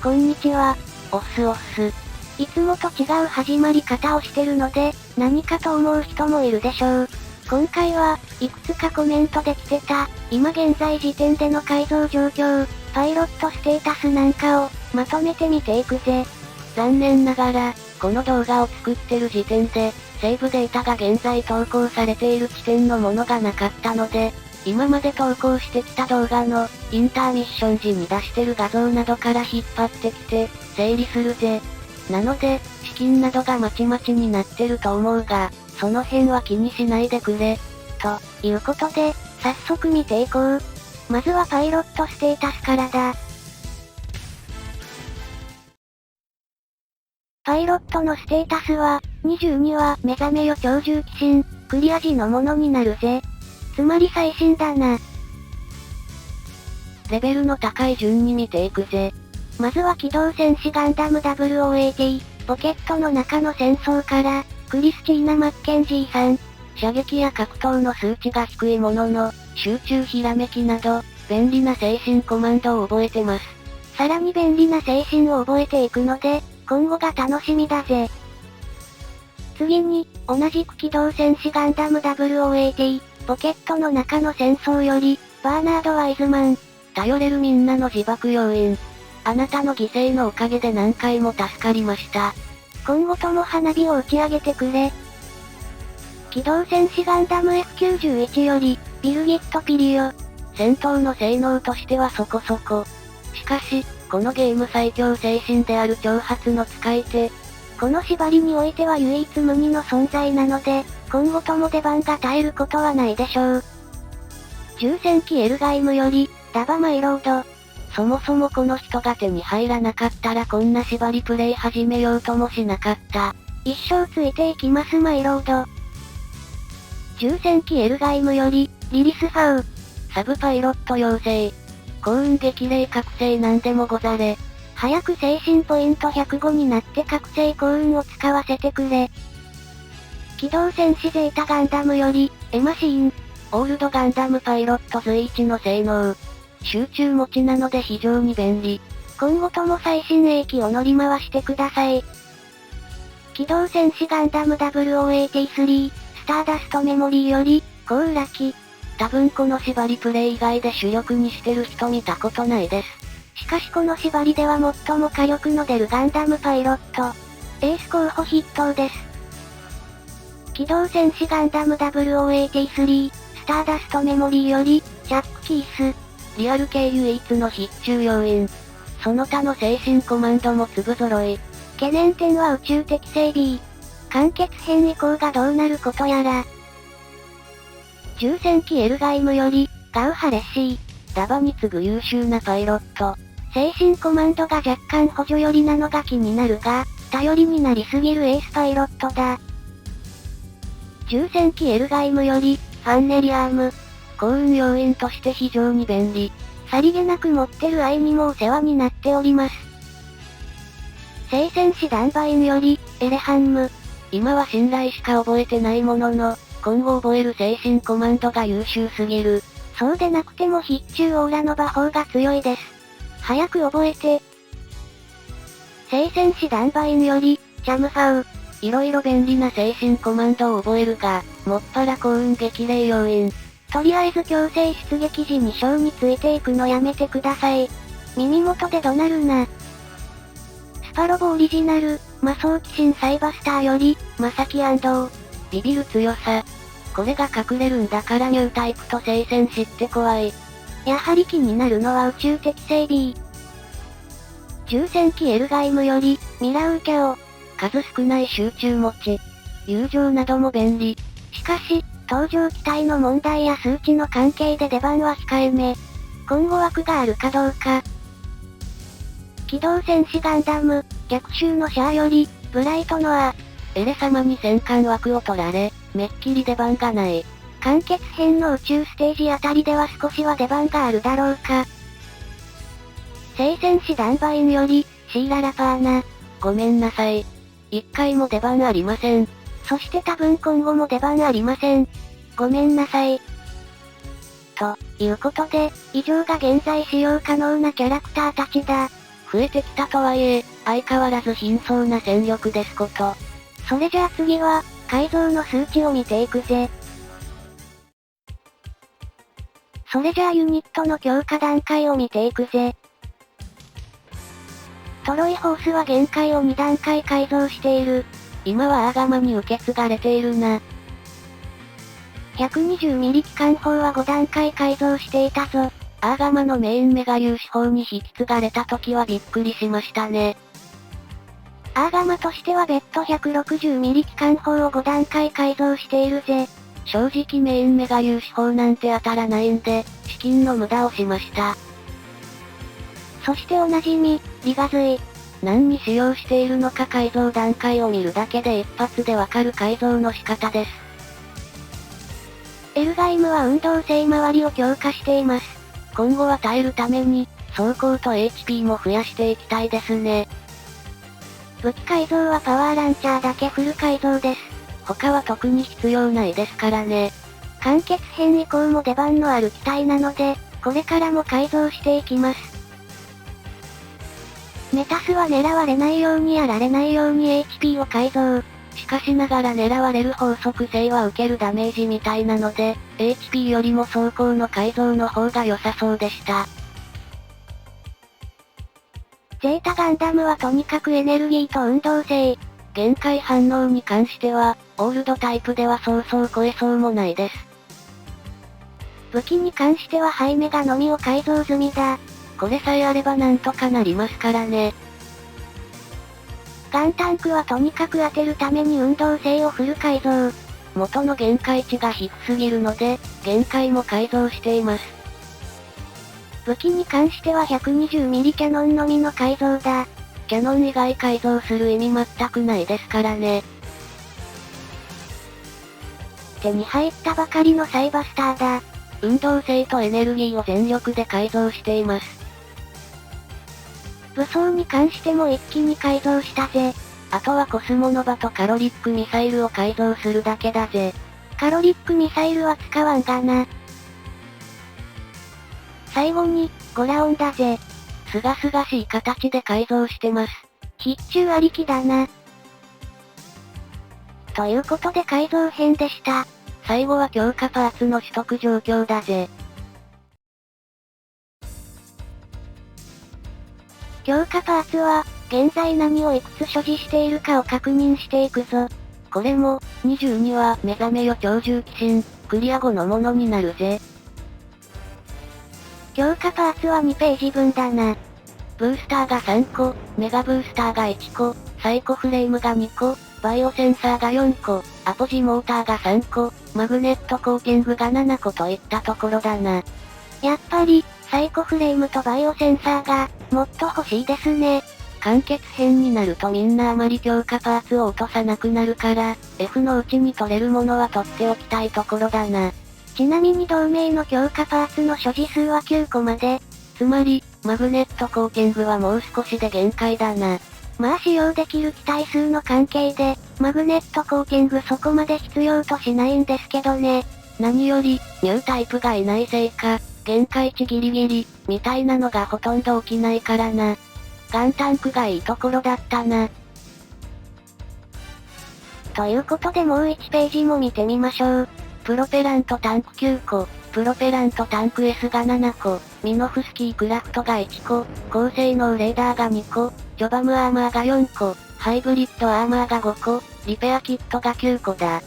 こんにちは。おっすおっす。いつもと違う始まり方をしてるので、何かと思う人もいるでしょう。今回は、いくつかコメントで来てた、今現在時点での改造状況、パイロットステータスなんかを、まとめてみていくぜ。残念ながら、この動画を作ってる時点で、セーブデータが現在投稿されている地点のものがなかったので、今まで投稿してきた動画の、インターミッション時に出してる画像などから引っ張ってきて、整理するぜ。なので、チキンなどがまちまちになってると思うが、その辺は気にしないでくれ。ということで、早速見ていこう。まずはパイロットステータスからだ。パイロットのステータスは、22は目覚めよ超重機神、クリア時のものになるぜ。つまり最新だな。レベルの高い順に見ていくぜ。まずは機動戦士ガンダム WOAT、ポケットの中の戦争から、クリスチーナ・マッケンジーさん。射撃や格闘の数値が低いものの、集中ひらめきなど、便利な精神コマンドを覚えてます。さらに便利な精神を覚えていくので、今後が楽しみだぜ。次に、同じく機動戦士ガンダム WOAT、ポケットの中の戦争より、バーナード・ワイズマン。頼れるみんなの自爆要員。あなたの犠牲のおかげで何回も助かりました。今後とも花火を打ち上げてくれ。機動戦士ガンダム F91 より、ビルギット・ピリオ。戦闘の性能としてはそこそこ。しかし、このゲーム最強精神である挑発の使い手。この縛りにおいては唯一無二の存在なので、今後とも出番が絶えることはないでしょう。重戦機エルガイムより、ダバマイロード。そもそもこの人が手に入らなかったらこんな縛りプレイ始めようともしなかった。一生ついていきますマイロード。重戦機エルガイムより、リリス・ファウ。サブパイロット養成。幸運激励覚醒なんでもござれ。早く精神ポイント105になって覚醒幸運を使わせてくれ。機動戦士ゼータガンダムより、エマシーン。オールドガンダムパイロット随一の性能。集中持ちなので非常に便利。今後とも最新鋭機を乗り回してください。機動戦士ガンダム WOAT3、スターダストメモリーより、コウラキ。多分この縛りプレイ以外で主力にしてる人見たことないです。しかしこの縛りでは最も火力の出るガンダムパイロット。エース候補筆頭です。機動戦士ガンダム WOAT3、スターダストメモリーより、ジャック・キース。リアル系唯一の必中要員。その他の精神コマンドも粒揃い。懸念点は宇宙的整備。完結編以降がどうなることやら。重戦機エルガイムより、ガウハレッシー。ダバに次ぐ優秀なパイロット。精神コマンドが若干補助寄りなのが気になるが、頼りになりすぎるエースパイロットだ。重戦機エルガイムより、ファンネリアーム。幸運要員として非常に便利。さりげなく持ってる愛にもお世話になっております。聖戦士ダンバインより、エレハンム。今は信頼しか覚えてないものの、今後覚える精神コマンドが優秀すぎる。そうでなくても必中オーラの馬法が強いです。早く覚えて。聖戦士ダンバインより、ジャムファウ。いろいろ便利な精神コマンドを覚えるが、もっぱら幸運激励要員。とりあえず強制出撃時に小についていくのやめてください。耳元で怒鳴るな。スパロボオリジナル、魔装機神サイバスターより、マサキ&ビビる強さ。これが隠れるんだからニュータイプと聖戦士って怖い。やはり気になるのは宇宙的整備。重戦機エルガイムより、ミラウーキャオ。数少ない集中持ち。友情なども便利。しかし、搭乗機体の問題や数値の関係で出番は控えめ。今後枠があるかどうか。機動戦士ガンダム、逆襲のシャアより、ブライトノア。エレ様に戦艦枠を取られ、めっきり出番がない。完結編の宇宙ステージあたりでは少しは出番があるだろうか。聖戦士ダンバインより、シーラ・ラパーナ。ごめんなさい。一回も出番ありません。そして多分今後も出番ありません。ごめんなさい。ということで、以上が現在使用可能なキャラクターたちだ。増えてきたとはいえ、相変わらず貧相な戦力ですこと。それじゃあ次は、改造の数値を見ていくぜ。それじゃあユニットの強化段階を見ていくぜ。トロイホースは限界を2段階改造している。今はアーガマに受け継がれているな。120ミリ機関砲は5段階改造していたぞ。アーガマのメインメガ粒子砲に引き継がれた時はびっくりしましたね。アーガマとしては別途160ミリ機関砲を5段階改造しているぜ。正直メインメガ粒子砲なんて当たらないんで、資金の無駄をしました。そしておなじみ、リガズイ。何に使用しているのか改造段階を見るだけで一発でわかる改造の仕方です。エルガイムは運動性周りを強化しています。今後は耐えるために、走行と HP も増やしていきたいですね。武器改造はパワーランチャーだけフル改造です。他は特に必要ないですからね。完結編以降も出番のある機体なので、これからも改造していきます。メタスは狙われないようにやられないように HP を改造。しかしながら狙われる法則性は受けるダメージみたいなので、HP よりも走行の改造の方が良さそうでした。ゼータガンダムはとにかくエネルギーと運動性。限界反応に関しては、オールドタイプではそうそう超えそうもないです。武器に関してはハイメガのみを改造済みだ。これさえあればなんとかなりますからね。ガンタンクはとにかく当てるために運動性をフル改造。元の限界値が低すぎるので、限界も改造しています。武器に関しては120ミリキャノンのみの改造だ。キャノン以外改造する意味全くないですからね。手に入ったばかりのサイバスターだ。運動性とエネルギーを全力で改造しています。武装に関しても一気に改造したぜ。あとはコスモノバとカロリックミサイルを改造するだけだぜ。カロリックミサイルは使わんがな。最後に、ゴラオンだぜ。すがすがしい形で改造してます。必中ありきだな。ということで改造編でした。最後は強化パーツの取得状況だぜ。強化パーツは、現在何をいくつ所持しているかを確認していくぞ。これも、22は目覚めよ超重機神、クリア後のものになるぜ。強化パーツは2ページ分だな。ブースターが3個、メガブースターが1個、サイコフレームが2個、バイオセンサーが4個、アポジモーターが3個、マグネットコーティングが7個といったところだな。やっぱり、サイコフレームとバイオセンサーが、もっと欲しいですね。完結編になるとみんなあまり強化パーツを落とさなくなるから、F のうちに取れるものは取っておきたいところだな。ちなみに同盟の強化パーツの所持数は9個まで。つまり、マグネットコーティングはもう少しで限界だな。まあ使用できる機体数の関係で、マグネットコーティングそこまで必要としないんですけどね。何より、ニュータイプがいないせいか、限界値ギリギリ、みたいなのがほとんど起きないからな。ガンタンクがいいところだったな。ということでもう1ページも見てみましょう。プロペラントタンク9個、プロペラントタンク S が7個、ミノフスキークラフトが1個、高性能レーダーが2個、ジョバムアーマーが4個、ハイブリッドアーマーが5個、リペアキットが9個だ。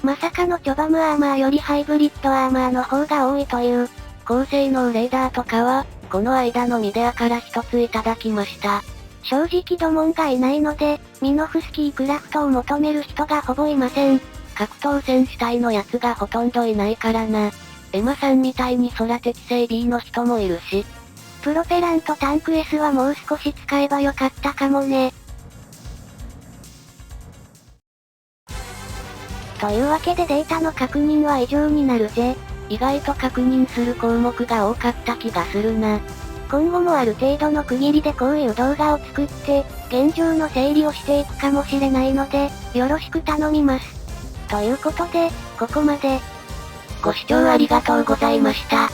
まさかのジョバムアーマーよりハイブリッドアーマーの方が多いという。高性能レーダーとかは、この間のミデアから1ついただきました。正直ドモンがいないので、ミノフスキークラフトを求める人がほぼいません。格闘戦士隊のやつがほとんどいないからな。エマさんみたいに空適正 B の人もいるし。プロペラントタンク S はもう少し使えばよかったかもね。というわけでデータの確認は以上になるぜ。意外と確認する項目が多かった気がするな。今後もある程度の区切りでこういう動画を作って、現状の整理をしていくかもしれないので、よろしく頼みます。ということで、ここまで。ご視聴ありがとうございました。